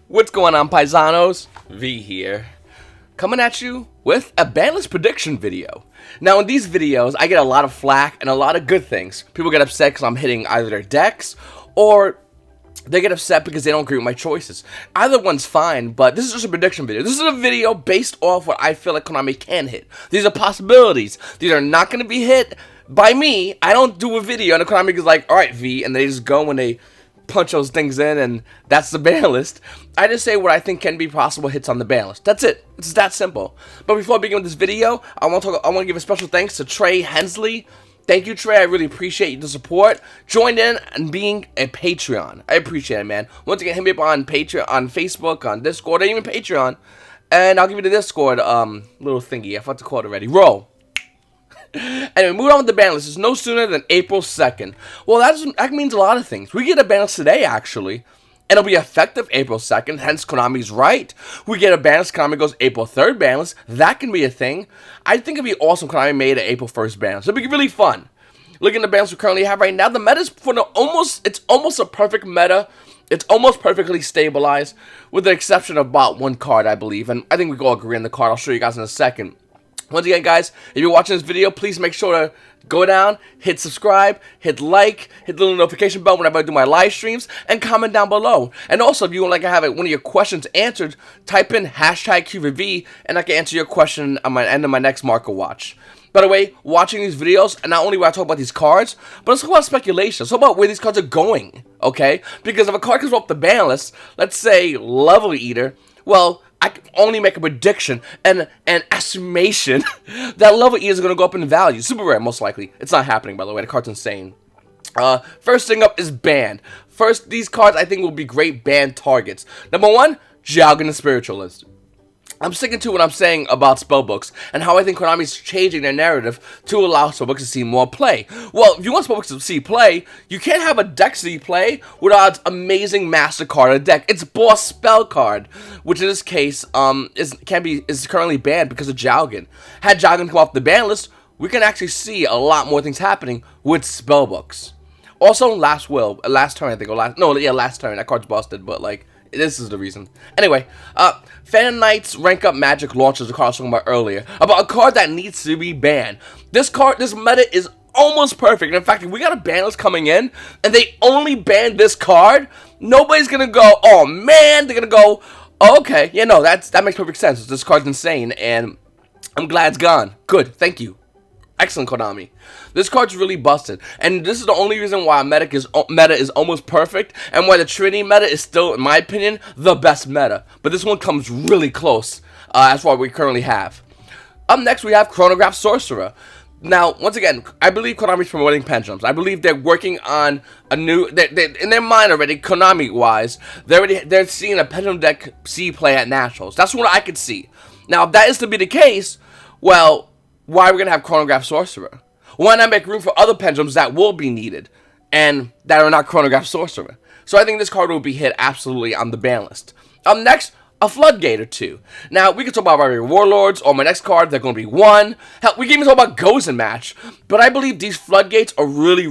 What's going on, paisanos? V here, coming at you with a banlist prediction video. Now, in these videos, I get a lot of flack and a lot of good things. People get upset because I'm hitting either their decks, or they get upset because they don't agree with my choices. Either one's fine, but this is just a prediction video. This is a video based off what I feel like Konami can hit. These are possibilities. These are not going to be hit by me. I don't do a video and the Konami is like, alright, V, and they just go when they punch those things in, and that's the ban list. I just say what I think can be possible hits on the ban list. That's it. It's that simple. But before I begin with this video, I want to give a special thanks to Trey Hensley. Thank you, Trey. I really appreciate the support. Joined in and being a Patreon. I appreciate it, man. Once again, hit me up on Patreon, on Facebook, on Discord, and even Patreon. And I'll give you the Discord little thingy. I forgot to call it already. Roll. Anyway, moving on with the ban list. It's no sooner than April 2nd. Well, that means a lot of things. We get a ban list today, actually. And it'll be effective April 2nd, hence Konami's right. We get a ban list, Konami goes April 3rd ban list. That can be a thing. I think it'd be awesome if Konami made an April 1st ban list. It'd be really fun. Looking at the ban list we currently have right now, the meta's it's almost a perfect meta. It's almost perfectly stabilized, with the exception of about one card, I believe. And I think we can all agree on the card. I'll show you guys in a second. Once again, guys, if you're watching this video, please make sure to go down, hit subscribe, hit like, hit the little notification bell whenever I do my live streams, and comment down below. And also, if you would like to have one of your questions answered, type in #QVV, and I can answer your question at the end of my next market watch. By the way, watching these videos, and not only when I talk about these cards, but let's talk about speculation. Let's talk about where these cards are going, okay? Because if a card comes off the ban list, let's say Level Eater, well, I can only make a prediction and an estimation that Level E is going to go up in value. Super rare, most likely. It's not happening, by the way. The card's insane. First thing up is banned. First, these cards I think will be great ban targets. Number one, Jalgan the Spiritualist. I'm sticking to what I'm saying about spellbooks and how I think Konami's changing their narrative to allow spellbooks to see more play. Well, if you want spellbooks to see play, you can't have a deck see play without its amazing master card of the deck. It's boss spell card, which in this case is currently banned because of Jalgan. Had Jalgan come off the ban list, we can actually see a lot more things happening with spellbooks. Also, last turn I think, last turn. That card's busted, but like, this is the reason. Anyway, Fan Knight's Rank Up Magic launches the card I was talking about earlier, about a card that needs to be banned. This meta is almost perfect. In fact, if we got a ban list coming in, and they only ban this card, nobody's gonna go, oh man, they're gonna go, oh, okay, yeah, no, that makes perfect sense. This card's insane, and I'm glad it's gone. Good, thank you. Excellent, Konami. This card's really busted, and this is the only reason why meta is almost perfect, and why the Trinity meta is still, in my opinion, the best meta. But this one comes really close as far as we currently have. Up next, we have Chronograph Sorcerer. Now, once again, I believe Konami's promoting pendulums. I believe they're working on a new, in their mind already, Konami-wise, they're seeing a pendulum deck see play at Nationals. That's what I could see. Now, if that is to be the case, well, why are we going to have Chronograph Sorcerer? Why not make room for other pendulums that will be needed and that are not Chronograph Sorcerer? So I think this card will be hit absolutely on the ban list. Up next, a Floodgate or two. Now, we can talk about Rivalry Warlords, or my next card, they're going to be one. Hell, we can even talk about Gozen Match. But I believe these Floodgates are really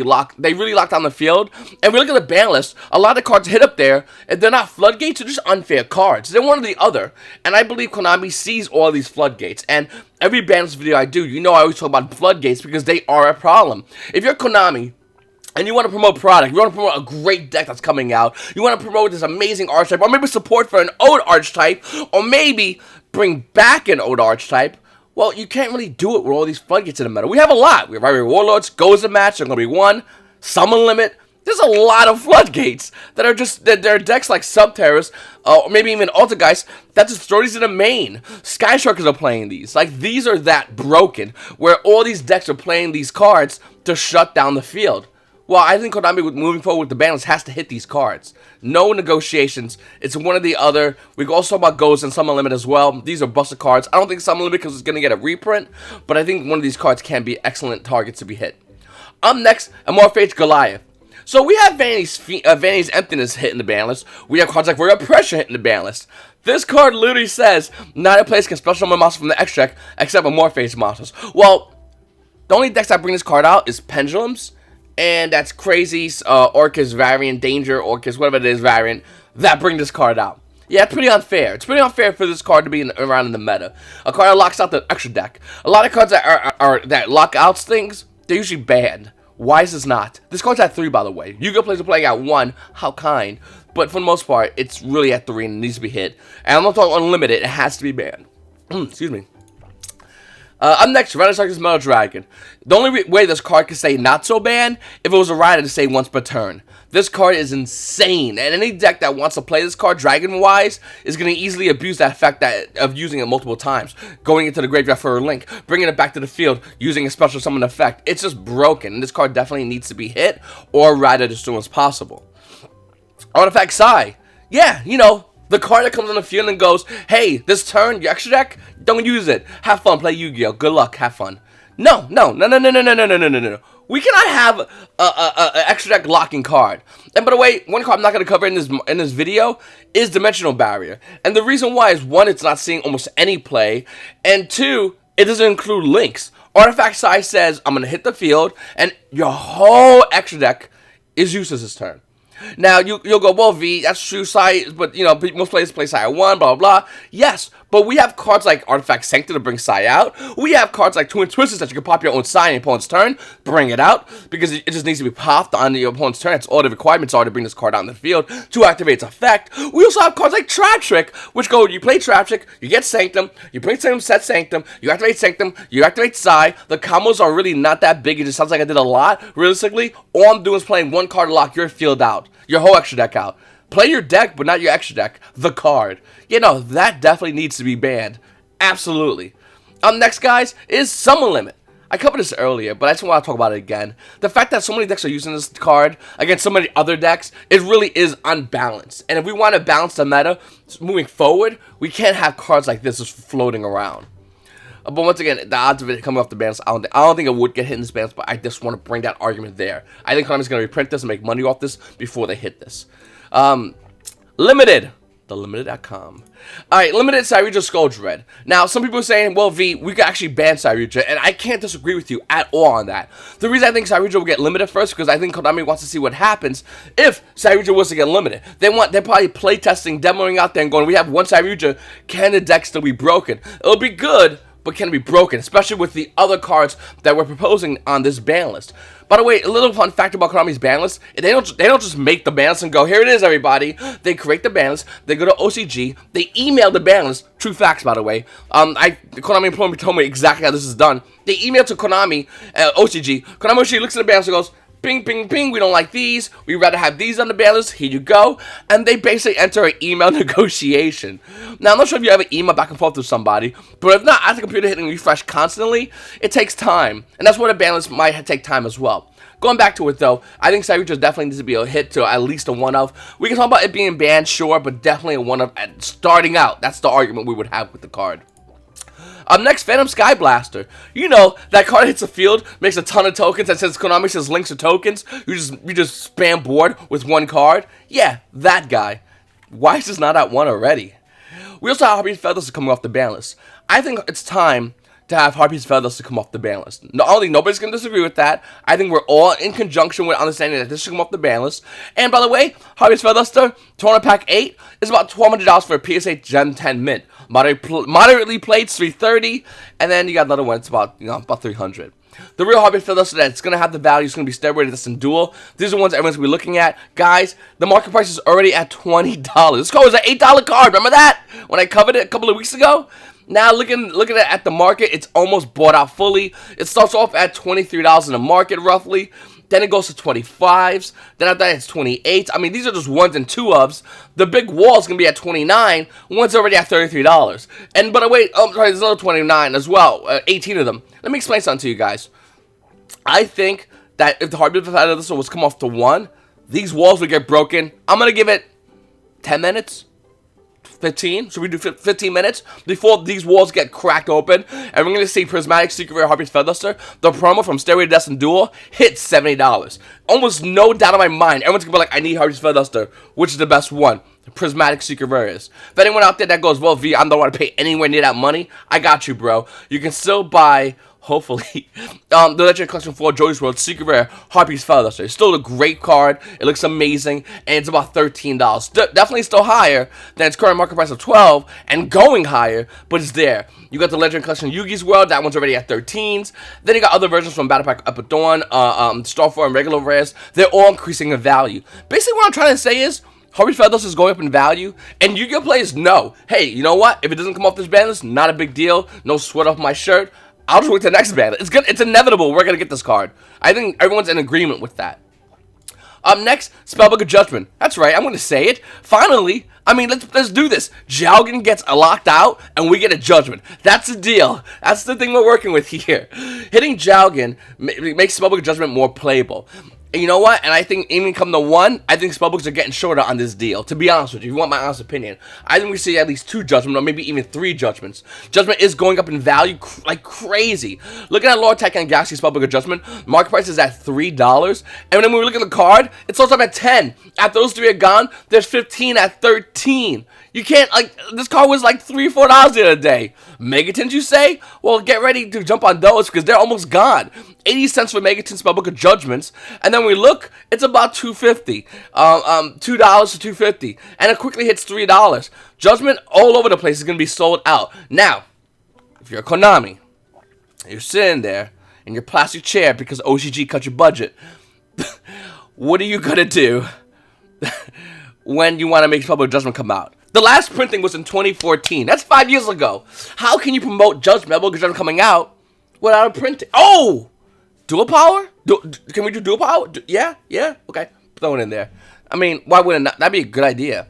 locked. They really lock down the field. And we look at the ban list, a lot of the cards hit up there. If they're not Floodgates, they're just unfair cards. They're one or the other. And I believe Konami sees all these Floodgates. And every ban list video I do, you know I always talk about Floodgates because they are a problem. If you're Konami, and you want to promote product, you want to promote a great deck that's coming out, you want to promote this amazing archetype, or maybe support for an old archetype, or maybe bring back an old archetype, well, you can't really do it with all these floodgates in the meta. We have a lot. We have Rivalry Warlords, Gozen Match, they're going to be one, Summon Limit. There's a lot of floodgates that are just, they're decks like Subterrace, or maybe even Altergeist, that just throw these in the main. Sky Sharkers are playing these. Like, these are that broken, where all these decks are playing these cards to shut down the field. Well, I think Konami, moving forward with the ban list, has to hit these cards. No negotiations. It's one or the other. We can also talk about Ghost and Summon Limit as well. These are busted cards. I don't think Summon Limit because it's going to get a reprint, but I think one of these cards can be excellent targets to be hit. Up next, Amorphage Goliath. So we have Vanity's Emptiness hitting the ban list. We have cards like Royal Pressure hitting the ban list. This card literally says, neither place can special summon monsters from the X deck except Amorphage monsters. Well, the only decks that bring this card out is Pendulums, and that's Crazy, Orcus variant, Danger, Orcus, whatever it is variant, that bring this card out. Yeah, it's pretty unfair. It's pretty unfair for this card to be around in the meta. A card that locks out the extra deck. A lot of cards that are that lock out things, they're usually banned. Why is this not? This card's at 3, by the way. Yu-Gi-Oh! Players are playing at 1. How kind. But for the most part, it's really at 3 and it needs to be hit. And I'm not talking unlimited. It has to be banned. Excuse me. Up next, Renaissance Metal Dragon. The only way this card could say not so banned if it was a rider to say once per turn. This card is insane, and any deck that wants to play this card Dragon-wise is going to easily abuse that effect of using it multiple times. Going into the graveyard for a link, bringing it back to the field, using a special summon effect. It's just broken, and this card definitely needs to be hit or rider as soon as possible. Artifact Sai. Yeah, you know, the card that comes on the field and goes, hey, this turn, your extra deck, don't use it. Have fun, play Yu-Gi-Oh! Good luck, have fun. No. We cannot have a extra deck locking card. And by the way, one card I'm not going to cover in this video is Dimensional Barrier. And the reason why is, 1, it's not seeing almost any play, and 2, it doesn't include links. Artifact Sai says, I'm going to hit the field, and your whole extra deck is useless this turn. Now, you'll go, well, V, that's true, Sai, but, you know, most players play Sai at 1, blah, blah, blah. Yes, but we have cards like Artifact Sanctum to bring Sai out. We have cards like Twin Twisters that you can pop your own Sai on your opponent's turn, bring it out, because it just needs to be popped on your opponent's turn. That's all the requirements are to bring this card out in the field to activate its effect. We also have cards like Trap Trick, which go, you play Trap Trick, you get Sanctum, you bring Sanctum, set Sanctum, you activate Sai. The combos are really not that big. It just sounds like I did a lot. Realistically, all I'm doing is playing one card to lock your field out. Your whole extra deck out. Play your deck, but not your extra deck. The card. You know, that definitely needs to be banned. Absolutely. Next, guys, is Summon Limit. I covered this earlier, but I just want to talk about it again. The fact that so many decks are using this card against so many other decks, it really is unbalanced. And if we want to balance the meta moving forward, we can't have cards like this just floating around. But once again, the odds of it coming off the ban list, I don't think it would get hit in this ban list, but I just want to bring that argument there. I think Konami's going to reprint this and make money off this before they hit this. Limited. TheLimited.com. Alright, Limited Sairija Skull Dread. Now, some people are saying, well, V, we could actually ban Sairija, and I can't disagree with you at all on that. The reason I think Sairija will get limited first, because I think Konami wants to see what happens if Sairija was to get limited. They're probably playtesting, demoing out there, and going, we have one Sairija, can the deck still be broken? It'll be good, but can it be broken, especially with the other cards that we're proposing on this ban list. By the way, a little fun fact about Konami's ban list, they don't just make the ban list and go, here it is, everybody. They create the ban list, they go to OCG, they email the ban list, true facts, by the way. Konami employee told me exactly how this is done. They email to Konami, OCG. Konami OCG looks at the ban list and goes, bing, bing, bing, we don't like these, we'd rather have these on the ban list, here you go. And they basically enter an email negotiation. Now, I'm not sure if you have an email back and forth with somebody, but if not, as the computer hitting refresh constantly, it takes time. And that's where the ban list might take time as well. Going back to it, though, I think Sairija definitely needs to be a hit to at least a 1-of. We can talk about it being banned, sure, but definitely a 1-of at starting out. That's the argument we would have with the card. Up next, Phantom Sky Blaster. You know, that card hits the field, makes a ton of tokens, and since Konami says links to tokens, you just spam board with one card. Yeah, that guy. Why is this not at 1 already? We also have Harpy's Featherless coming off the ban list. I think it's time to have Harpy's Featherless come off the ban list. Not only nobody's going to disagree with that, I think we're all in conjunction with understanding that this should come off the ban list. And by the way, Harpy's Featherless Tournament Pack 8 is about $1,200 for a PSA Gen 10 mint. Moderately played, it's $330, and then you got another one, it's about $300. The real Harpy's Featherless that's going to have the value is going to be Stairway to Destiny Duel. These are the ones everyone's going to be looking at. Guys, the market price is already at $20. This card was an $8 card. Remember that? When I covered it a couple of weeks ago? Now, looking at the market, it's almost bought out fully. It starts off at $23 in the market, roughly. Then it goes to 25s. Then after that, it's 28. I mean, these are just 1s and 2-ofs. The big wall is going to be at 29. One's already at $33. And, by the way, sorry, there's another 29 as well. 18 of them. Let me explain something to you guys. I think that if the Harpy's Featherless was come off to 1, these walls would get broken. I'm going to give it 10 minutes. 15, so we do 15 minutes before these walls get cracked open, and we're going to see Prismatic Secret Rare Harpy's Featherless. The promo from Stairway to Destiny Duel hits $70. Almost no doubt in my mind, everyone's going to be like, I need Harpy's Featherless. Which is the best one? The Prismatic Secret Rare is. If anyone out there that goes, well, V, I don't want to pay anywhere near that money, I got you, bro. You can still buy hopefully. The Legendary Collection 4 Joey's World Secret Rare Harpies Featherduster. It's still a great card. It looks amazing, and it's about $13. Definitely still higher than its current market price of $12, and going higher, but it's there. You got the Legendary Collection Yugi's World. That one's already at 13s. Then you got other versions from Battle Pack Up at Dawn, Star 4, and regular rares. They're all increasing in value. Basically, what I'm trying to say is, Harpies Featherduster is going up in value, and Yu-Gi-Oh! Players know, hey, you know what? If it doesn't come off this ban list, not a big deal. No sweat off my shirt. I'll just wait till the next ban list. It's inevitable. We're gonna get this card. I think everyone's in agreement with that. Up next, Spellbook of Judgment. That's right, I'm gonna say it. Finally, I mean, let's do this. Jowgen gets locked out, and we get a Judgment. That's the deal. That's the thing we're working with here. Hitting Jowgen makes Spellbook of Judgment more playable. And you know what? And I think even come to 1, I think spellbooks are getting shorter on this deal. To be honest with you, if you want my honest opinion, I think we see at least 2 Judgments, or maybe even 3 Judgments. Judgment is going up in value like crazy. Looking at Lord Tech and Galaxy Spellbook of Judgment, market price is at $3. And then when we look at the card, it's also up at 10. After those 3 are gone, there's 15 at 13. You can't, like, this card was like $3 or $4 the other day. Megatons, you say? Well, get ready to jump on those because they're almost gone. 80 cents for Megaton Spellbook of Judgments, and then we look, it's about $2.50, $2 to $2.50, and it quickly hits $3. Judgment all over the place is gonna be sold out. Now, if you're a Konami, you're sitting there in your plastic chair because OCG cut your budget. What are you gonna do when you want to make Spellbook of Judgment come out? The last printing was in 2014. That's 5 years ago. How can you promote Spellbook of Judgment coming out without a printing? Oh! Dual power? Can we do dual power? Yeah? Okay. Throw it in there. I mean, why wouldn't that? That'd be a good idea.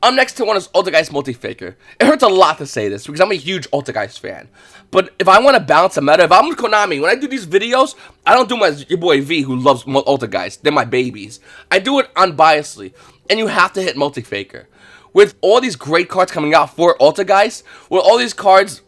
Next to one is Altergeist Multi-Faker. It hurts a lot to say this because I'm a huge Altergeist fan. But if I want to balance a meta, if I'm Konami, when I do these videos, I don't do my your boy V who loves Altergeist. They're my babies. I do it unbiasedly. And you have to hit Multi-Faker. With all these great cards coming out for Altergeist, with all these cards...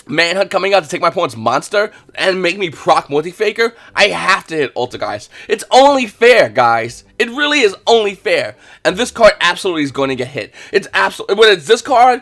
Manhunt coming out to take my opponent's monster and make me proc Multi-Faker, I have to hit Altergeist. It's only fair, guys. It really is only fair. And this card absolutely is going to get hit. It's absolutely, whether it's this card,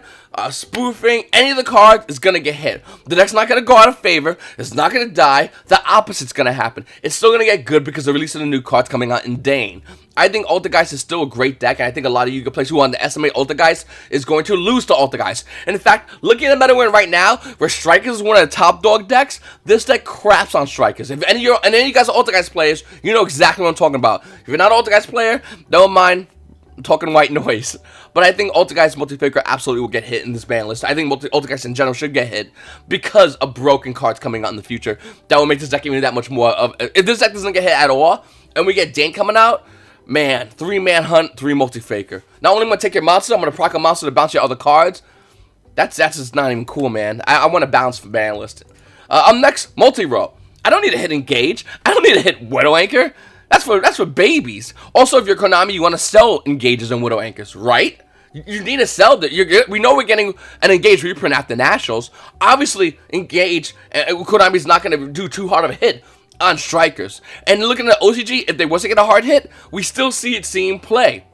spoofing, any of the cards is going to get hit. The deck's not going to go out of favor. It's not going to die. The opposite's going to happen. It's still going to get good because they're releasing the new cards coming out in Dane. I think Altergeist is still a great deck, and I think a lot of Yu-Gi-Oh! Players who underestimate Altergeist is going to lose to Altergeist. And in fact, looking at the meta win right now, where Strikers is one of the top dog decks, this deck craps on Strikers. If any of you guys are Altergeist players, you know exactly what I'm talking about. If you're not an Altergeist player, don't mind. I'm talking white noise. But I think Altergeist Multi-Faker absolutely will get hit in this ban list. I think Altergeist in general should get hit because of broken cards coming out in the future. That will make this deck even that much more of... If this deck doesn't get hit at all, and we get Dane coming out, man, 3-man hunt, 3 Multi-Faker. Not only am I going to take your monster, I'm going to proc a monster to bounce your other cards. That's just not even cool, man. I want to bounce for ban list. Next, Multi-Row. I don't need to hit Engage. I don't need to hit Widow Anchor. That's for babies. Also, if you're Konami, you want to sell Engages and Widow Anchors, right? You need to sell that. We know we're getting an Engage reprint after Nationals. Obviously, Engage, Konami's not going to do too hard of a hit on Strikers. And looking at OCG, if they wasn't get a hard hit, we still see it seeing play.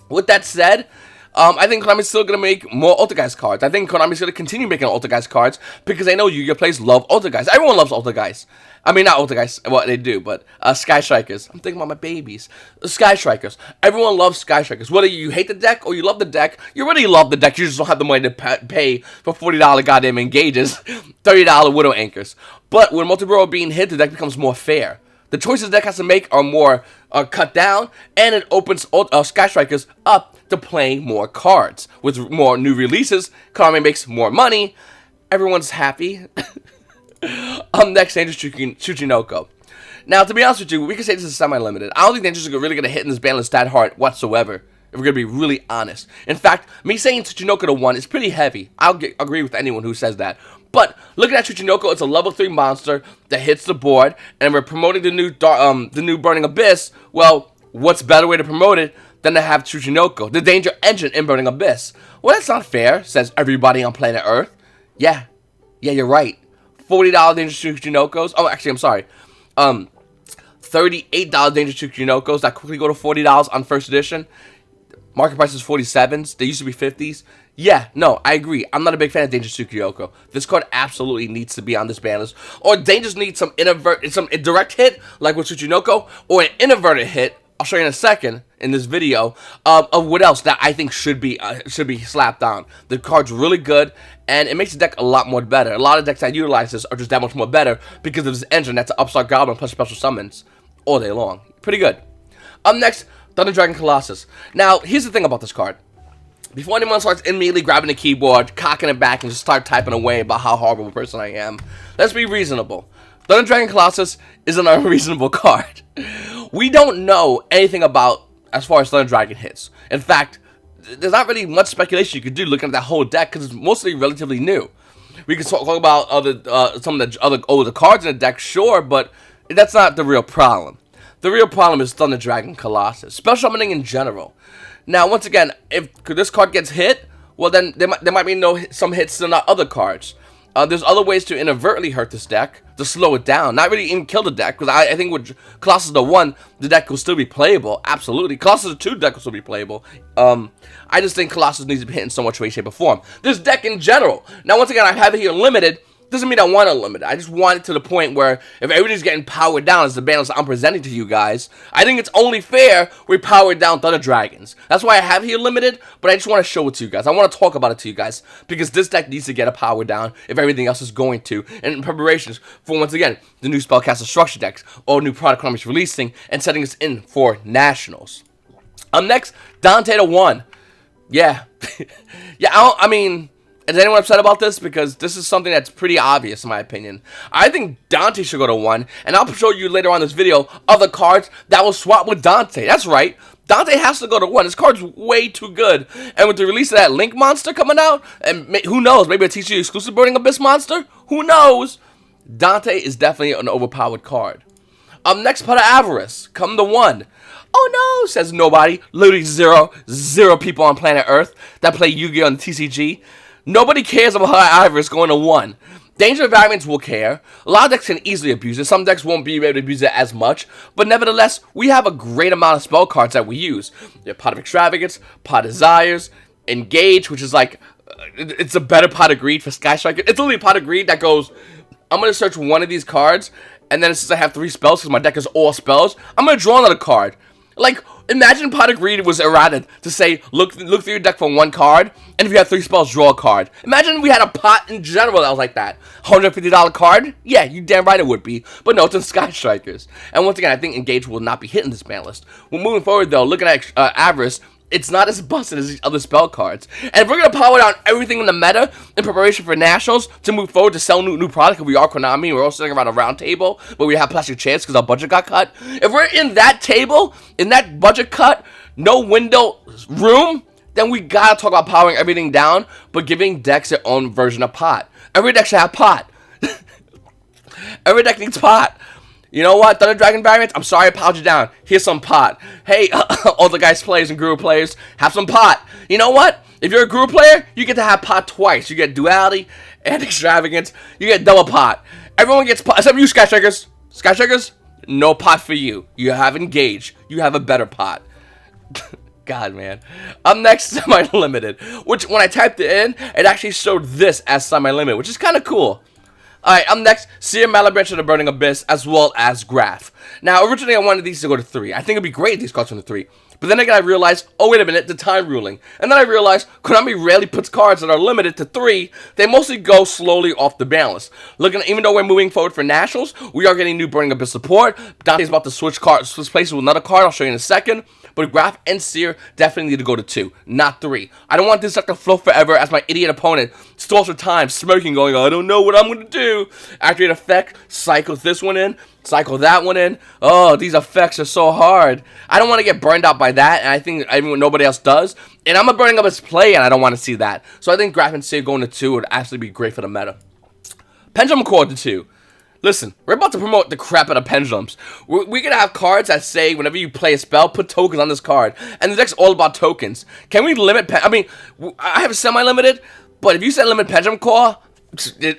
With that said, I think Konami's still going to make more Altergeist cards. I think Konami's going to continue making Altergeist cards because I know Yu-Gi-Oh! Players love Altergeist. Everyone loves Altergeist. I mean, not Altergeist, what they do, but Sky Strikers. I'm thinking about my babies. Sky Strikers. Everyone loves Sky Strikers. Whether you hate the deck or you love the deck, you already love the deck. You just don't have the money to pay for $40 goddamn Engages, $30 Widow Anchors. But when Multi-Row being hit, the deck becomes more fair. The choices the deck has to make are more cut down, and it opens Sky Strikers up to playing more cards. With more new releases, Konami makes more money. Everyone's happy. Next, Dangerous Tsuchinoko. Now, to be honest with you, we can say this is semi-limited. I don't think Dangerous is really going to hit in this ban list that hard whatsoever, if we're going to be really honest. In fact, me saying Tsuchinoko to 1 is pretty heavy. I'll agree with anyone who says that. But looking at Tsuchinoko, it's a level 3 monster that hits the board, and we're promoting the new Burning Abyss. Well, what's better way to promote it than to have Tsuchinoko, the Danger Engine in Burning Abyss? Well, that's not fair, says everybody on planet Earth. Yeah, you're right. $40 Dangerous Tsuchinokos. Oh, actually, I'm sorry. $38 Dangerous Tsuchinokos that quickly go to $40 on first edition. Market price is 47s. They used to be 50s. Yeah, no, I agree. I'm not a big fan of Dangerous Tsukyoko. This card absolutely needs to be on this ban list. Or Dangerous needs some direct hit, like with Tsuchinoko, or an inverted hit. I'll show you in a second in this video of what else that I think should be slapped on. The card's really good, and it makes the deck a lot more better. A lot of decks that utilize this are just that much more better because of this engine that's an Upstart Goblin plus special summons all day long. Pretty good. Up next, Thunder Dragon Colossus. Now, here's the thing about this card. Before anyone starts immediately grabbing the keyboard, cocking it back, and just start typing away about how horrible a person I am, let's be reasonable. Thunder Dragon Colossus is an unreasonable card. We don't know anything about as far as Thunder Dragon hits. In fact, there's not really much speculation you could do looking at that whole deck because it's mostly relatively new. We can talk about some of the other older cards in the deck, sure, but that's not the real problem. The real problem is Thunder Dragon Colossus, special summoning in general. Now, once again, if this card gets hit, well then there might be some hits in other cards. There's other ways to inadvertently hurt this deck, to slow it down. Not really even kill the deck, because I think with Colossus the 1, the deck will still be playable. Absolutely. Colossus the 2 deck will still be playable. I just think Colossus needs to be hit in so much way, shape, or form. This deck in general. Now, once again, I have it here limited. Doesn't mean I want to limit it. I just want it to the point where if everybody's getting powered down as the balance I'm presenting to you guys, I think it's only fair we power down Thunder Dragons. That's why I have here limited, but I just want to show it to you guys. I want to talk about it to you guys because this deck needs to get a power down if everything else is going to. And in preparations for, once again, the new Spellcaster Structure decks or new product KONAMI's releasing and setting us in for Nationals. Next, Dante the 1. Yeah. Yeah, I mean... Is anyone upset about this? Because this is something that's pretty obvious in my opinion. I think Dante should go to 1, and I'll show you later on in this video other cards that will swap with Dante. That's right. Dante has to go to 1. This card's way too good. And with the release of that Link monster coming out, and who knows, maybe a TCG exclusive Burning Abyss monster? Who knows? Dante is definitely an overpowered card. Next, Pot of Avarice. Come to 1. Oh no, says nobody. Literally zero people on planet Earth that play Yu-Gi-Oh! On the TCG. Nobody cares about how Avarice going to 1. Danger variants will care. A lot of decks can easily abuse it. Some decks won't be able to abuse it as much. But nevertheless, we have a great amount of spell cards that we use. You have Pot of Extravagance, Pot of Desires, Engage, which is like, it's a better Pot of Greed for Sky Striker. It's literally a Pot of Greed that goes, I'm going to search one of these cards, and then since I have 3 spells, because my deck is all spells, I'm going to draw another card. Like, imagine Pot of Greed was errated to say, look through your deck for 1 card, and if you have 3 spells, draw a card. Imagine we had a pot in general that was like that. $150 card? Yeah, you damn right it would be. But no, it's in Sky Strikers. And once again, I think Engage will not be hitting this ban list. Well, moving forward, though, looking at Avarice, it's not as busted as these other spell cards. And if we're going to power down everything in the meta in preparation for Nationals to move forward to sell new product, if we are KONAMI, we're also sitting around a round table, but we have plastic chairs because our budget got cut. If we're in that table, in that budget cut, no window room, then we got to talk about powering everything down, but giving decks their own version of pot. Every deck should have pot. Every deck needs pot. You know what, Thunder Dragon variants? I'm sorry I powered you down. Here's some pot. Hey, all the guys players and Guru players, have some pot. You know what? If you're a Guru player, you get to have pot twice. You get Duality and Extravagance. You get double pot. Everyone gets pot, except you, Sky Strikers. Sky Strikers, no pot for you. You have Engage. You have a better pot. God, man. Up next, Semi-Limited, which when I typed it in, it actually showed this as Semi-Limited, which is kind of cool. Alright, up next, Seer, Malabranch of the Burning Abyss, as well as Graph. Now, originally I wanted these to go to 3. I think it'd be great if these cards went to 3. But then again, I realized, oh wait a minute, the time ruling. And then I realized, KONAMI rarely puts cards that are limited to 3. They mostly go slowly off the balance. Even though we're moving forward for Nationals, we are getting new Burning Abyss support. Dante's about to switch places with another card, I'll show you in a second. But Graph and Seer definitely need to go to 2, not 3. I don't want this deck to float forever as my idiot opponent stalls for time, smirking, going, I don't know what I'm going to do. Activate effect, cycles this one in, cycle that one in. Oh, these effects are so hard. I don't want to get burned out by that, and I think nobody else does. And I'm burning up his play, and I don't want to see that. So I think Graph and Seer going to 2 would actually be great for the meta. Pendulum Core to 2. Listen, we're about to promote the crap out of pendulums. We're going to have cards that say whenever you play a spell, put tokens on this card. And the deck's all about tokens. Can we limit... I mean, I have a semi-limited, but if you set limit Pendulum Core,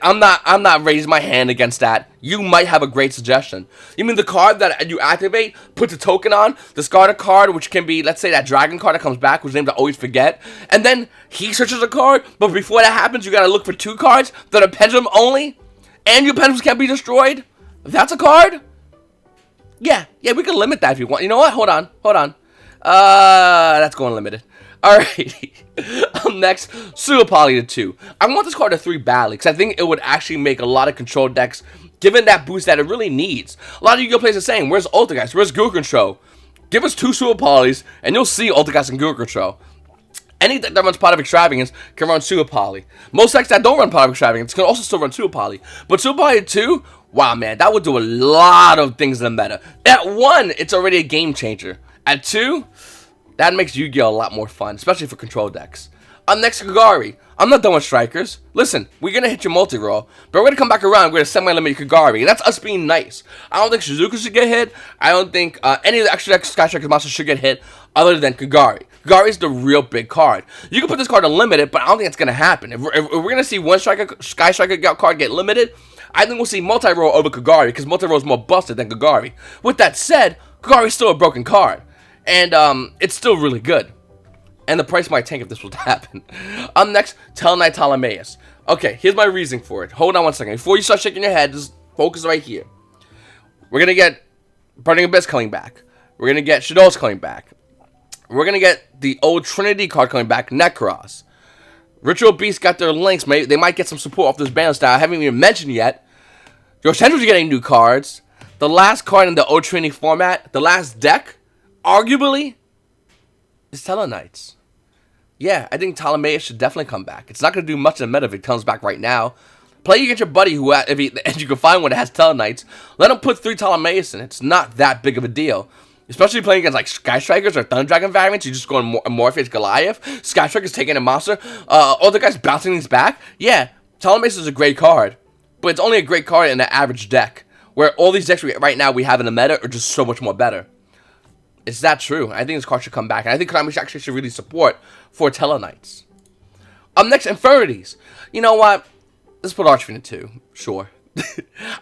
I'm not raising my hand against that. You might have a great suggestion. You mean the card that you activate, put the token on, discard a card, which can be, let's say, that dragon card that comes back, whose name I always forget, and then he searches a card, but before that happens, you gotta look for 2 cards that are pendulum only, and your pendulums can't be destroyed? That's a card? Yeah, we can limit that if you want. You know what? Hold on. That's going limited. Alright, next, Super Poly to 2. I want this card to 3 badly, because I think it would actually make a lot of control decks, given that boost that it really needs. A lot of Yu-Gi-Oh! Players are saying, where's Ultigeist? Where's Guru Control? Give us 2 Super Polys, and you'll see Ultigeist and Guru Control. Any deck that runs Pot of Extravagance can run Super Poly. Most decks that don't run Pot of Extravagance can also still run Super Poly. But Super Poly 2, wow man, that would do a lot of things in the meta. At 1, it's already a game changer. At 2, that makes Yu-Gi-Oh! A lot more fun, especially for control decks. Next, Kagari. I'm not done with Strikers. Listen, we're going to hit your multi-roll, but we're going to come back around, we're going to semi-limit your Kagari, and that's us being nice. I don't think Shizuka should get hit. I don't think any of the extra Sky Strikers monsters should get hit, other than Kagari. Kagari is the real big card. You can put this card to limited, but I don't think it's going to happen. If we're going to see one Sky Striker card get limited, I think we'll see multi-roll over Kagari, because multi-roll is more busted than Kagari. With that said, Kagari is still a broken card. And it's still really good. And the price might tank if this was to happen. Next, Tellarknight Ptolemaeus. Okay, here's my reasoning for it. Hold on one second. Before you start shaking your head, just focus right here. We're going to get Burning Abyss coming back. We're going to get Shadows coming back. We're going to get the old Trinity card coming back, Necros. Ritual Beasts got their links. They might get some support off this balance that I haven't even mentioned yet. Your Centrals are getting new cards. The last card in the old Trinity format, the last deck, arguably, is Tellarknights. Yeah, I think Ptolemaeus should definitely come back. It's not going to do much in the meta if it comes back right now. Play against your buddy who, and you can find one that has Tellarknights. Let him put 3 Ptolemaeus in. It's not that big of a deal. Especially playing against like Sky Strikers or Thunder Dragon variants. You're just going Morpheus Goliath. Sky Strikers taking a monster. All the guys bouncing these back. Yeah, Ptolemaeus is a great card. But it's only a great card in an average deck. Where all these decks right now we have in the meta are just so much more better. Is that true? I think this card should come back. And I think Konami actually should really support for Tellarknights. Next, Infinities. You know what? Let's put Archfiend 2. Sure. I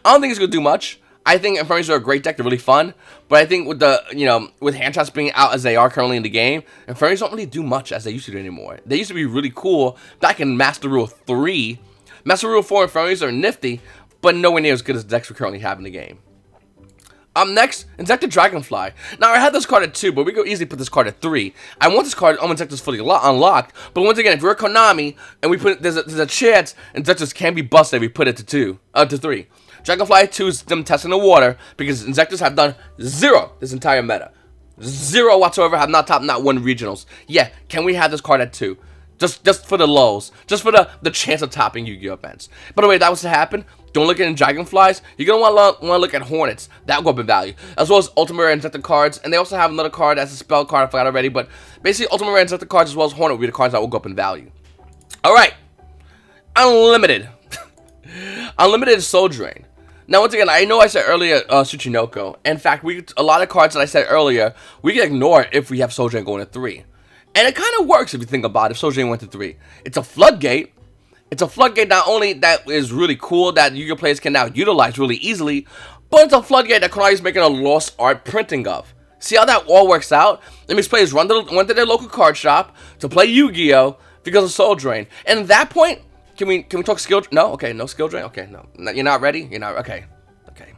don't think it's going to do much. I think Infinities are a great deck. They're really fun. But I think with the, with hand traps being out as they are currently in the game, Infinities don't really do much as they used to do anymore. They used to be really cool back in Master Rule 3. Master Rule 4 Infinities are nifty, but nowhere near as good as the decks we currently have in the game. Next, Insected Dragonfly. Now, I had this card at 2, but we could easily put this card at 3. I want this card, Insectus fully unlocked, but once again, if we're Konami, and we put there's a chance Insectus can be busted if we put it to 3. Dragonfly 2 is them testing the water, because Insectus have done 0 this entire meta. 0 whatsoever, have not topped not 1 regionals. Yeah, can we have this card at 2? Just for the lulz. Just for the chance of topping Yu-Gi-Oh! Events. By the way, that was to happen. Don't look at Dragonflies. You're going to want to look at Hornets. That will go up in value. As well as Ultimate Rare Insected cards. And they also have another card that's a spell card I forgot already. But basically, Ultimate Rare Insected cards as well as Hornet will be the cards that will go up in value. Alright. Unlimited. Unlimited Soul Drain. Now, once again, I know I said earlier Tsuchinoko. In fact, a lot of cards that I said earlier, we can ignore if we have Soul Drain going to 3. And it kind of works if you think about it, if Soul Drain went to 3. It's a floodgate. It's a floodgate not only that is really cool that Yu-Gi-Oh! Players can now utilize really easily, but it's a floodgate that Konami is making a lost art printing of. See how that all works out? It makes players run to their local card shop to play Yu-Gi-Oh! Because of Soul Drain. And at that point, can we talk skill? No? Okay, no skill drain? Okay, no. You're not ready? You're not, okay. Okay.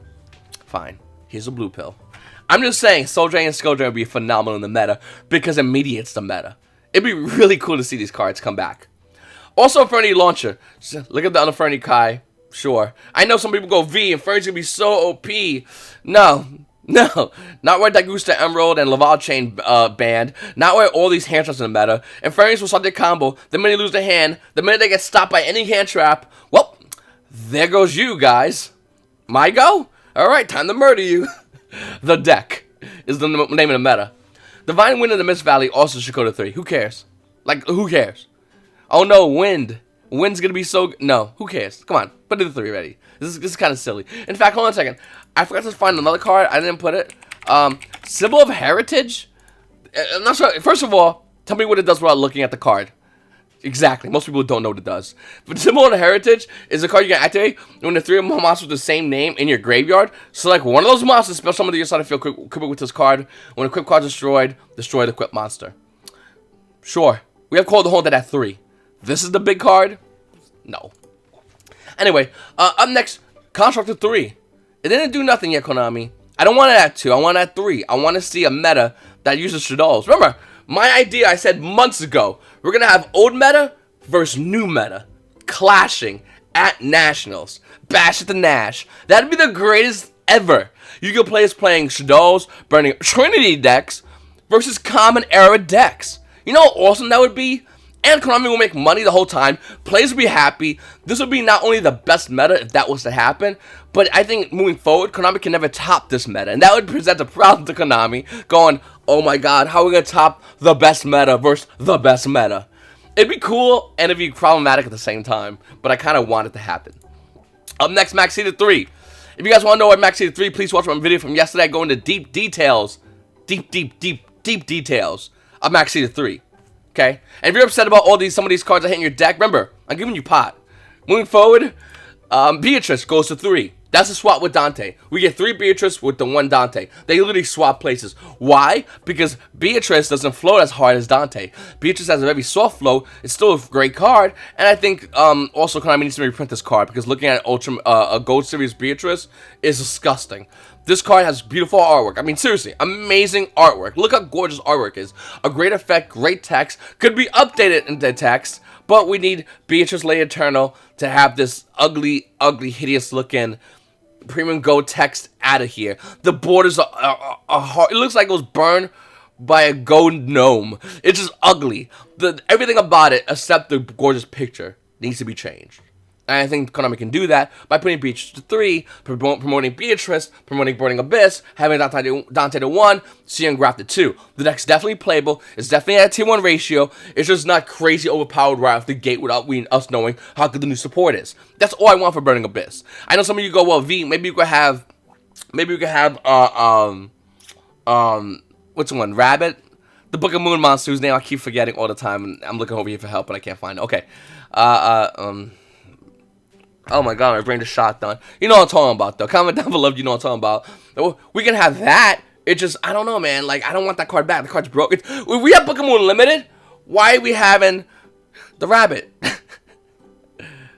Fine. Here's a blue pill. I'm just saying, Soul Drain and Skill Drain would be phenomenal in the meta because it mediates the meta. It'd be really cool to see these cards come back. Also, Infinity Launcher. Look at the Infinity Kai. Sure. I know some people go V, Infinity's gonna be so OP. No. Not where Dagusta Emerald and Laval Chain banned. Not where all these hand traps in the meta. Infinities will start their combo. The minute they lose their hand, the minute they get stopped by any hand trap, well, there goes you guys. My go? Alright, time to murder you. The deck is the name of the meta. Divine Wind in the Mist Valley also should go to 3. Who cares? Like, who cares? Oh no, Wind. Wind's gonna be so... No, who cares? Come on, put it to 3 already. This is kind of silly. In fact, hold on a second. I forgot to find another card. I didn't put it. Symbol of Heritage? I'm not sure. First of all, tell me what it does without looking at the card. Exactly. Most people don't know what it does. But Symbol of Heritage is a card you can activate when the 3 monsters with the same name in your graveyard. Select one of those monsters, special summon to your side, and feel equip it with this card. When equipped card is destroyed, destroy the equipped monster. Sure. We have Call the Haunted at 3. This is the big card? No. Anyway, up next, Constructor 3. It didn't do nothing yet, Konami. I don't want it at 2. I want it at 3. I want to see a meta that uses Shadows. Remember, my idea I said months ago, we're going to have old meta versus new meta clashing at Nationals. Bash at the Nash. That'd be the greatest ever. You could play as playing Shadows, burning Trinity decks versus Common Era decks. You know how awesome that would be? And Konami will make money the whole time. Players will be happy. This would be not only the best meta if that was to happen, but I think moving forward, Konami can never top this meta. And that would present a problem to Konami, going, oh my god, how are we going to top the best meta versus the best meta? It'd be cool, and it'd be problematic at the same time, but I kind of want it to happen. Up next, Max Heater 3. If you guys want to know what Max Heater 3, please watch my video from yesterday. I go into deep details, deep details of Max Heater 3. Okay? And if you're upset about some of these cards that hit in your deck, remember, I'm giving you pot. Moving forward, Beatrice goes to 3. That's a swap with Dante. We get 3 Beatrice with the 1 Dante. They literally swap places. Why? Because Beatrice doesn't float as hard as Dante. Beatrice has a very soft float. It's still a great card. And I think also Konami needs to reprint this card, because looking at a Gold Series Beatrice is disgusting. This card has beautiful artwork. I mean, seriously, amazing artwork. Look how gorgeous artwork is. A great effect, great text. Could be updated in the text, but we need Beatrice Lay Eternal to have this ugly, hideous looking premium gold text out of here. The borders are hard. It looks like it was burned by a gold gnome. It's just ugly. Everything about it, except the gorgeous picture, needs to be changed. And I think Konami can do that by putting Beatrice to 3, promoting Beatrice, promoting Burning Abyss, having Dante to 1, Sion Graph to 2. The deck's definitely playable. It's definitely at a tier 1 ratio. It's just not crazy overpowered right off the gate without us knowing how good the new support is. That's all I want for Burning Abyss. I know some of you go, well, V, maybe you could have, what's the one, Rabbit? The Book of Moon Monster, whose name I keep forgetting all the time, and I'm looking over here for help, but I can't find it. Okay. Oh my god, my brain just shot done. You know what I'm talking about, though. Comment down below if you know what I'm talking about. We can have that. It just, I don't know, man. Like, I don't want that card back. The card's broke. We have Book of Moon Limited. Why are we having the Rabbit?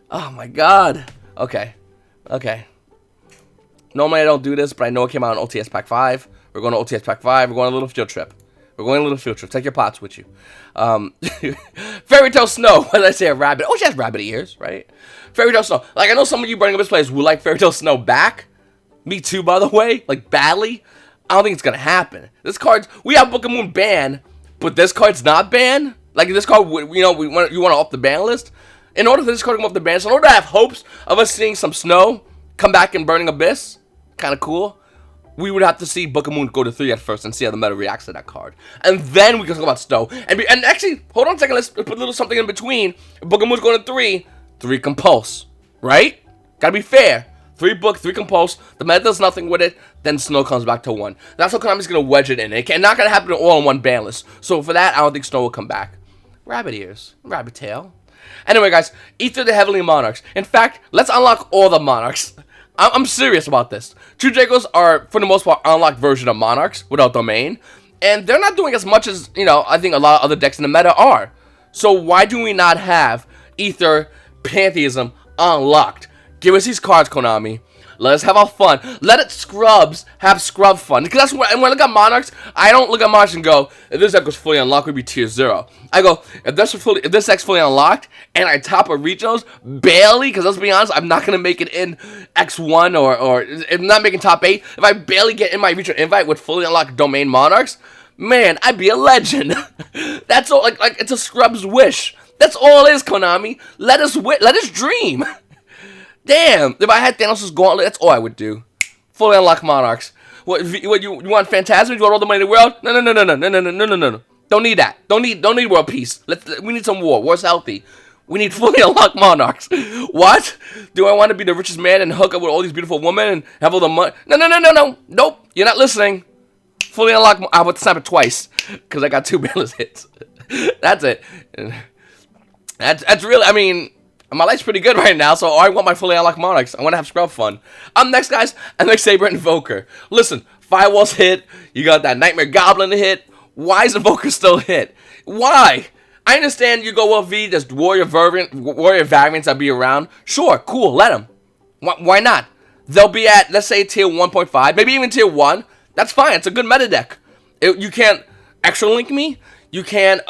Oh my god. Okay. Normally I don't do this, but I know it came out on OTS Pack 5. We're going to OTS Pack 5. We're going on a little field trip. Take your pots with you. Fairy Tale Snow. What did I say? A rabbit. Oh, she has rabbit ears, right? Fairy Tale Snow. Like, I know some of you Burning Abyss players who like Fairy Tale Snow back. Me too, by the way. Like, badly. I don't think it's going to happen. This card, we have Book of Moon banned, but this card's not banned. Like, this card, you want to off the ban list. In order for this card to come off the ban, so in order to have hopes of us seeing some Snow come back in Burning Abyss, kind of cool, we would have to see Book of Moon go to 3 at first and see how the meta reacts to that card. And then we can talk about Snow. And actually, hold on a second, let's put a little something in between. If Book of Moon's going to 3 Compulse, right? Gotta be fair. 3 book, 3 Compulse, the meta does nothing with it, then Snow comes back to 1. That's how Konami's gonna wedge it in. It's not gonna happen all in one ban list. So for that, I don't think Snow will come back. Rabbit ears, rabbit tail. Anyway, guys, Ether the Heavenly Monarchs. In fact, let's unlock all the Monarchs. I'm serious about this. True Dracos are, for the most part, unlocked version of Monarchs without domain. And they're not doing as much as, I think a lot of other decks in the meta are. So why do we not have Ether Pantheism unlocked? Give us these cards, Konami. Let us have our fun. Let it Scrubs have scrub fun. Because that's what, and when I look at Monarchs, I don't look at Monarchs and go, if this deck was fully unlocked, it would be tier 0. I go, if this deck's fully unlocked, and I top a regionals, barely, because let's be honest, I'm not going to make it in X1, or if I'm not making top 8, if I barely get in my regional invite with fully unlocked domain Monarchs, man, I'd be a legend. That's all, like it's a Scrubs wish. That's all it is, Konami. Let us dream. Damn, if I had Thanos' gauntlet, that's all I would do. Fully unlock Monarchs. What you want Phantasm? You want all the money in the world? No. Don't need that. Don't need world peace. We need some war. War's healthy. We need fully unlocked Monarchs. What? Do I want to be the richest man and hook up with all these beautiful women and have all the money? No. Nope. You're not listening. Fully unlock. I would snap it twice because I got 2 balance hits. That's it. That's really, I mean, my life's pretty good right now, so I want my fully unlocked Monarchs. I want to have scrub fun. Next, guys, MX Saber Invoker. Listen, Firewall's hit. You got that Nightmare Goblin hit. Why is Invoker still hit? Why? I understand you go, well, V, there's Warrior variants that be around. Sure, cool, let them. Why not? They'll be at, let's say, tier 1.5, maybe even tier 1. That's fine, it's a good meta deck. You can't extra link me. You can't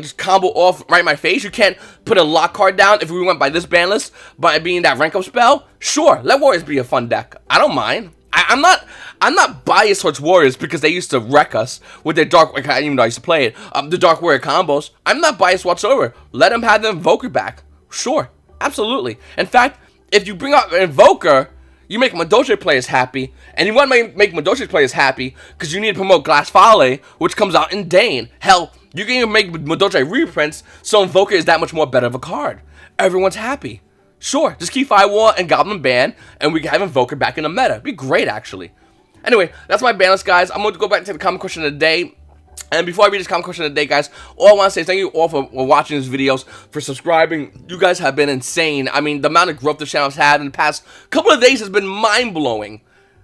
just combo off right in my face. You can't put a lock card down if we went by this ban list, by being that rank up spell. Sure, let Warriors be a fun deck. I don't mind. I'm not biased towards Warriors because they used to wreck us with their Dark, even though I used to play it, the Dark Warrior combos. I'm not biased whatsoever. Let them have the Invoker back. Sure, absolutely. In fact, if you bring out an Invoker, you make Madoche players happy, and you want to make Madoche players happy because you need to promote Glass Folly, which comes out in Dane. Hell, you can even make Madoche reprints, so Invoker is that much more better of a card. Everyone's happy. Sure, just keep Firewall and Goblin ban, and we can have Invoker back in the meta. It'd be great, actually. Anyway, that's my ban list, guys. I'm going to go back to the comment question of the day. And before I read this comment question of the day, guys, all I want to say is thank you all for watching these videos, for subscribing. You guys have been insane. I mean, the amount of growth the channel's had in the past couple of days has been mind-blowing.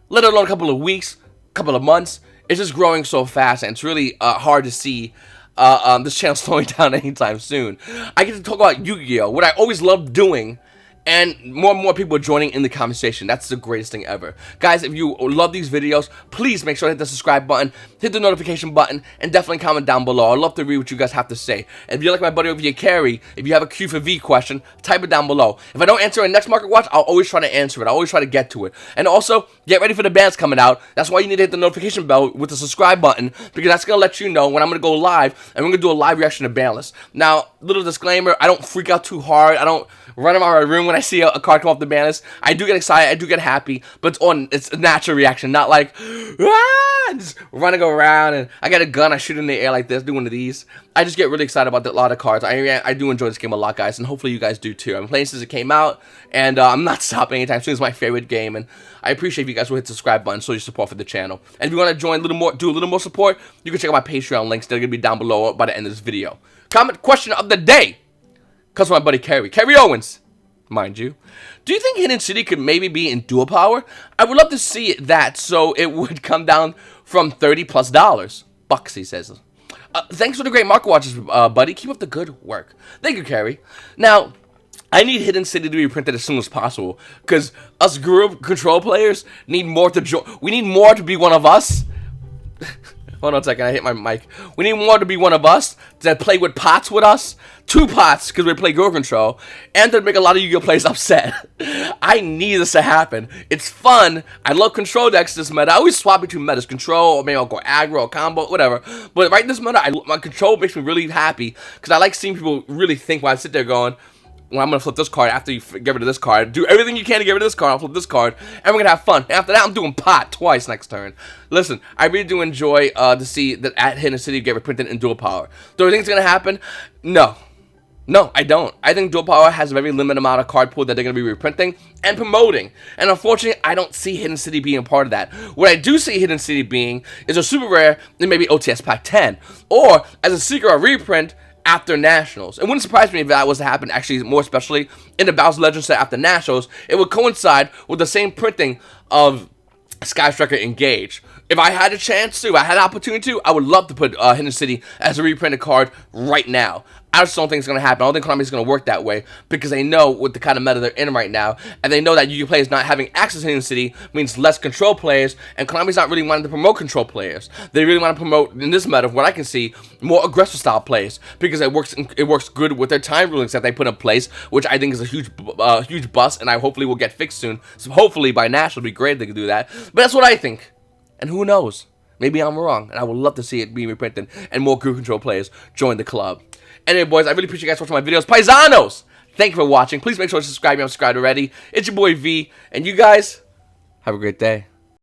Let alone a couple of weeks, couple of months. It's just growing so fast, and it's really hard to see this channel slowing down anytime soon. I get to talk about Yu-Gi-Oh!, what I always loved doing, and more people are joining in the conversation. That's the greatest thing ever. Guys, if you love these videos, please make sure to hit the subscribe button, hit the notification button, and definitely comment down below. I'd love to read what you guys have to say. And if you're like my buddy over here, Carrie, if you have a Q for V question, type it down below. If I don't answer in next Market Watch, I'll always try to answer it. I'll always try to get to it. And also, get ready for the bans coming out. That's why you need to hit the notification bell with the subscribe button, because that's going to let you know when I'm going to go live, and we're going to do a live reaction to ban list. Now, little disclaimer, I don't freak out too hard. I don't run around my room when I see a card come off the ban list. I do get excited, I do get happy, but it's a natural reaction, not like, just running around, and I got a gun, I shoot in the air like this, do one of these. I just get really excited about a lot of cards. I do enjoy this game a lot, guys, and hopefully you guys do too. I've been playing since it came out, and I'm not stopping anytime soon. It's my favorite game, and I appreciate if you guys will hit the subscribe button, show your support for the channel. And if you want to join a little more, do a little more support, you can check out my Patreon links. They're going to be down below by the end of this video. Comment question of the day comes from my buddy Carrie Owens. Mind you. Do you think Hidden City could maybe be in dual power? I would love to see that, so it would come down from $30+ bucks, he says. Thanks for the great market watches, buddy. Keep up the good work. Thank you, Carrie. Now, I need Hidden City to be printed as soon as possible, because us group control players need more to join. We need more to be one of us. Hold on a second, I hit my mic. We need more to be one of us, to play with pots with us. 2 pots, because we play Girl Control, and to make a lot of Yu-Gi-Oh! Players upset. I need this to happen. It's fun. I love control decks this meta. I always swap between metas. Control, or maybe I'll go aggro, or combo, whatever. But right this meta, my control makes me really happy, because I like seeing people really think while I sit there going, well, I'm going to flip this card after you get rid of this card. Do everything you can to get rid of this card. I'll flip this card. And we're going to have fun. After that, I'm doing pot twice next turn. Listen, I really do enjoy to see that at Hidden City get reprinted in dual power. Do I think it's going to happen? No. No, I don't. I think dual power has a very limited amount of card pool that they're going to be reprinting and promoting. And unfortunately, I don't see Hidden City being a part of that. What I do see Hidden City being is a super rare and maybe OTS Pack 10. Or as a secret or reprint after Nationals. It wouldn't surprise me if that was to happen, actually, more especially in the Battles of Legends set after Nationals. It would coincide with the same printing of Sky Striker Engage. If I had a chance to, I had an opportunity to, I would love to put Hidden City as a reprinted card right now. I just don't think it's going to happen. I don't think Konami is going to work that way, because they know with the kind of meta they're in right now, and they know that Yu-Gi-Oh! Players not having access to Hidden City means less control players, and Konami's not really wanting to promote control players. They really want to promote, in this meta, what I can see, more aggressive style plays, because it works good with their time rulings that they put in place, which I think is a huge bust, and I hopefully will get fixed soon. So hopefully by National, it'll be great if they can do that. But that's what I think, and who knows? Maybe I'm wrong, and I would love to see it be reprinted and more group control players join the club. Anyway, boys, I really appreciate you guys watching my videos. Paisanos, thank you for watching. Please make sure to subscribe if you haven't subscribed already. It's your boy V, and you guys have a great day.